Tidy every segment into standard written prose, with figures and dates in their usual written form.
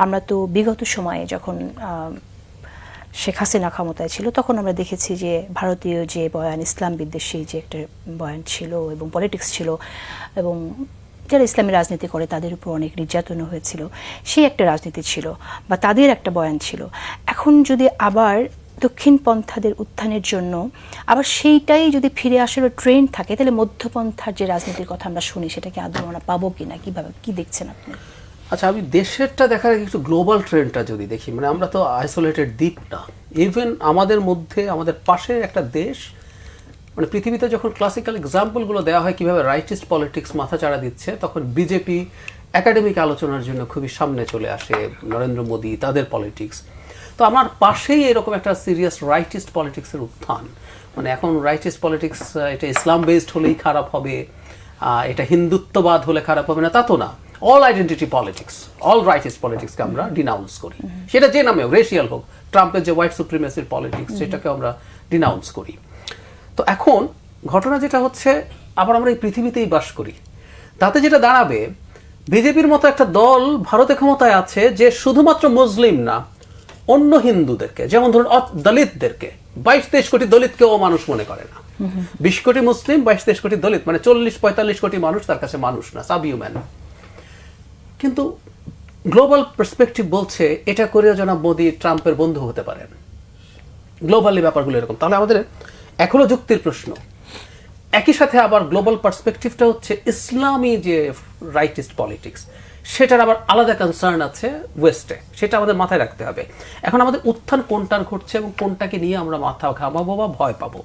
আমরা তো বিগত সময়ে যখন শেখ হাসিনা ক্ষমতায় ছিল তখন আমরা দেখেছি যে ভারতীয় যে বয়ান, ইসলাম বিদ্বেষী যে একটা বয়ান ছিল এবং পলিটিক্স ছিল, এবং যারা ইসলামী রাজনীতি করে তাদের উপর অনেক নির্যাতনও হয়েছিল, সেই একটা রাজনীতি ছিল বা তাদের একটা বয়ান ছিল। এখন যদি আবার দক্ষিণ পন্থাদের উত্থানের জন্য আবার সেইটাই যদি ফিরে আসার ট্রেন্ড থাকে, তাহলে মধ্যপন্থার যে রাজনীতির কথা আমরা শুনি সেটাকে আদৌ আমরা পাবো কিনা, কিভাবে কি দেখছেন আপনি? আচ্ছা, আমি দেশেরটা দেখার আগে একটু গ্লোবাল ট্রেন্ডটা যদি দেখি, মানে আমরা তো আইসোলেটেড দ্বীপ না, ইভেন আমাদের মধ্যে আমাদের পাশে একটা দেশ, মানে পৃথিবীতে যখন ক্লাসিক্যাল এক্সাম্পলগুলো দেওয়া হয় কীভাবে রাইটিস্ট পলিটিক্স মাথাচাড়া দিচ্ছে, তখন বিজেপি একাডেমিক আলোচনার জন্য খুবই সামনে চলে আসে, নরেন্দ্র মোদী তাদের পলিটিক্স। তো আমার পাশেই এরকম একটা সিরিয়াস রাইটিস্ট পলিটিক্সের উত্থান। মানে এখন রাইটিস্ট পলিটিক্স এটা ইসলাম বেসড হলেই খারাপ হবে, এটা হিন্দুত্ববাদ হলে খারাপ হবে না, তা তো না। All identity politics, all rightist পলিটিক্সকে আমরা ডিনাউন্স করি, সেটা যে নামে হোক, রেশিয়াল হোক, ট্রাম্পের যে হোয়াইট সুপ্রিমেসির পলিটিক্স সেটাকে আমরা ডিনাউন্স করি। তো এখন ঘটনা যেটা হচ্ছে, আবার আমরা এই পৃথিবীতেই বাস করি, তাতে যেটা দাঁড়াবে, বিজেপির মতো একটা দল ভারতে ক্ষমতায় আছে যে শুধুমাত্র মুসলিম না, অন্য হিন্দুদেরকে, যেমন ধরুন দলিতদেরকে, 22-23 কোটি দলিতকেও মানুষ মনে করে না। 20 কোটি মুসলিম, 22-23 কোটি দলিত, মানে 40-45 কোটি মানুষ তার কাছে মানুষ না, সাবহিউম্যান। কিন্তু গ্লোবাল পার্সপেক্টিভ বলছে এটা করেও জনাব মোদী ট্রাম্পের বন্ধু হতে পারেন। গ্লোবালি ব্যাপারগুলো এরকম। তাহলে আমাদের এখনো যুক্তির প্রশ্ন। একই সাথে আবার গ্লোবাল পার্সপেক্টিভটা হচ্ছে ইসলামী যে রাইটিস্ট পলিটিক্স, সেটার আবার আলাদা কনসার্ন আছে ওয়েস্টে, সেটা আমাদের মাথায় রাখতে হবে। এখন আমাদের উত্থান কোনটার ঘটছে এবং কোনটাকে নিয়ে আমরা মাথা ঘামাবো বা ভয় পাবো।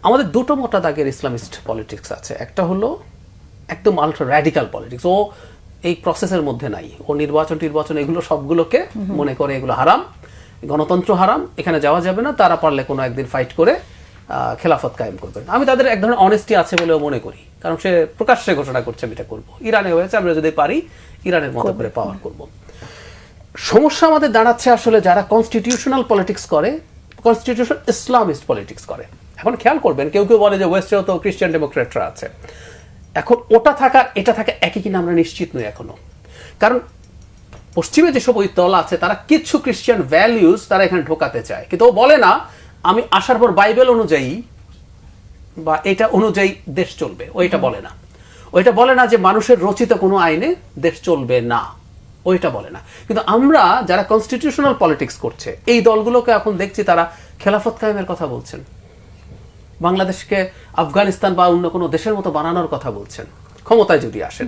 আমাদের দুটো মোটা দাগের ইসলামিস্ট পলিটিক্স আছে। একটা হলো একদম আলট্রা র্যাডিক্যাল পলিটিক্স, ও এই প্রসেসের মধ্যে নাই, ও নির্বাচন এগুলো সবগুলোকে মনে করে এগুলো হারাম, গণতন্ত্র হারাম, এখানে যাওয়া যাবে না, তারা পারলে কোনো একদিন ফাইট করে খেলাফত কায়েম করবেন। আমি তাদের এক ধরনের অনেস্টি আছে বলেও মনে করি, কারণ সে প্রকাশ্যে ঘোষণা করছে আমি এটা করবো। ইরানে হয়েছে, আমরা যদি পারি ইরানের মতো করে পাওয়ার করব। সমস্যা আমাদের দাঁড়াচ্ছে আসলে যারা কনস্টিটিউশনাল পলিটিক্স করে, কনস্টিটিউশন ইসলামিস্ট পলিটিক্স করে। এখন খেয়াল করবেন, কেউ কেউ বলে যে ওয়েস্টেও তো খ্রিস্টান ডেমোক্রেটরা আছে। এখন ওটা থাকা এটা থাকা একই কিনা আমরা নিশ্চিত নই এখনো, কারণ পশ্চিমে যেসব ওই দল আছে তারা কিছু খ্রিস্টান ভ্যালিউজ তারা এখানে ঢোকাতে চায়, কিন্তু ও বলে না আমি আসার পর বাইবেল অনুযায়ী বা এটা অনুযায়ী দেশ চলবে, ওইটা বলে না। ওইটা বলে না যে মানুষের রচিত কোনো আইনে দেশ চলবে না, ওইটা বলে না। কিন্তু আমরা যারা কনস্টিটিউশনাল পলিটিক্স করছে এই দলগুলোকে এখন দেখছি তারা খেলাফত কায়েমের কথা বলছেন, বাংলাদেশকে আফগানিস্তান বা অন্য কোনো দেশের মতো বানানোর কথা বলছেন ক্ষমতায় যদি আসেন,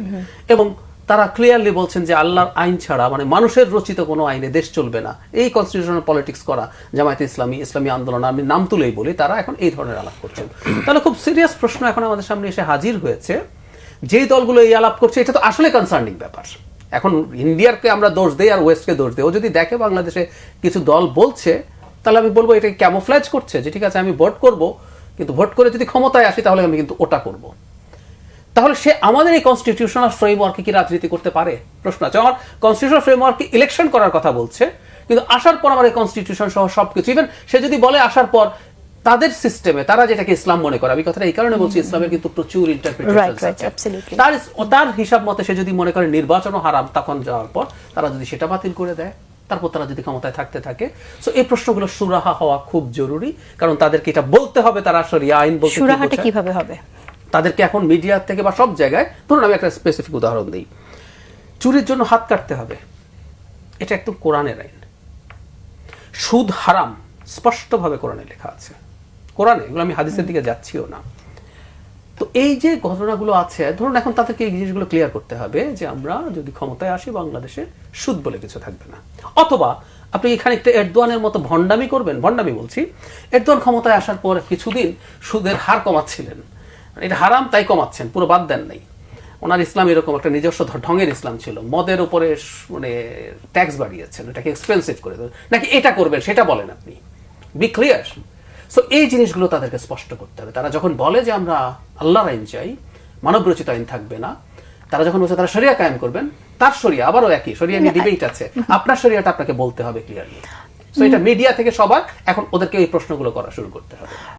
এবং তারা ক্লিয়ারলি বলছেন যে আল্লাহর আইন ছাড়া, মানে মানুষের রচিত কোনো আইনে দেশ চলবে না। এই কনস্টিটিউশনাল পলিটিক্স করা জামায়াতে ইসলামী, ইসলামী আন্দোলন, আমি নাম তুলেই বলি, তারা এখন এই ধরনের আলাপ করছেন। তাহলে খুব সিরিয়াস প্রশ্ন এখন আমাদের সামনে এসে হাজির হয়েছে, যেই দলগুলো এই আলাপ করছে এটা তো আসলে কনসার্নিং ব্যাপার। এখন ইন্ডিয়াকে আমরা দোষ দেই আর ওয়েস্টকে দোষ দেই। ও যদি দেখে বাংলাদেশে কিছু দল বলছে, তাহলে আমি বলবো এটা ক্যামোফ্ল্যাজ করছে, যে ঠিক আছে আমি ভোট করব, কিন্তু ভোট করে যদি ক্ষমতায় আসি তাহলে আমি কিন্তু ওটা করব। তাহলে সে আমাদের এই কনস্টিটিউশনাল ফ্রেমওয়ার্কে কি রাজনীতি করতে পারে? প্রশ্ন আছে। আমার কনস্টিটিউশনাল ফ্রেমওয়ার্কে ইলেকশন করার কথা বলছে, কিন্তু আসার পর আমার এই কনস্টিটিউশন সহ সবকিছু, ইভেন সে যদি বলে আসার পর তাদের সিস্টেমে তারা যেটাকে ইসলাম মনে করে, আমি কথাটা এই কারণে বলছি ইসলামের কিন্তু প্রচুর ইন্টারপ্রিটেশন আছে, তার হিসাব মতে সে যদি মনে করে নির্বাচনও হারাম, তখন যাওয়ার পর তারা যদি সেটা বাতিল করে দেয়, তারপর তারা যদি ক্ষমতায় থাকতে থাকে, সো এই প্রশ্নগুলো সুরাহা হওয়া খুব জরুরি, কারণ তাদেরকে এটা বলতে হবে তারা শরিয়া আইন বলতে সুরাহাটা কিভাবে হবে। তাদেরকে এখন মিডিয়া থেকে বা সব জায়গায়, ধরুন আমি একটা স্পেসিফিক উদাহরণ দিই, চুরির জন্য হাত কাটতে হবে, এটা একদম কোরআনের আইন। সুদ হারাম স্পষ্টভাবে কোরআনে লেখা আছে, কোরআনে, এগুলো আমি হাদিসের দিকে যাচ্ছিও না। তো এই যে ঘটনাগুলো আছে, ধরুন এখন তাদেরকে এই জিনিসগুলো ক্লিয়ার করতে হবে যে আমরা যদি ক্ষমতায় আসি বাংলাদেশে সুদ বলে কিছু থাকবে না। অথবা আপনি এখানে একটা এরদোয়ানের মতো ভণ্ডামি করবেন, ভণ্ডামি বলছি, এরদোয়ান ক্ষমতায় আসার পর কিছুদিন সুদের হার কমাচ্ছিলেন, এটা হারাম তাই কমাচ্ছেন, পুরো বাদ দেন নাই। ওনার ইসলাম এরকম একটা নিজস্ব ঢঙের ইসলাম ছিল, মদের উপরে মানে ট্যাক্স বাড়িয়েছেন, এটাকে এক্সপেন্সিভ করে দেবেন, নাকি এটা করবেন সেটা বলেন আপনি, বি ক্লিয়ার। সো এই জিনিসগুলো তাদেরকে স্পষ্ট করতে হবে। তারা যখন বলে যে আমরা আল্লাহর আইন চাই, মানব রচিত আইন থাকবে না, তারা যখন বলছে তারা শরিয়া কায়েম করবেন, তার শরিয়া আবারও একই শরিয়া নিয়ে ডিবেট আছে, আপনার শরিয়াটা আপনাকে বলতে হবে ক্লিয়ারলি। সো এটা মিডিয়া থেকে সবার এখন ওদেরকে এই প্রশ্নগুলো করা শুরু করতে হবে।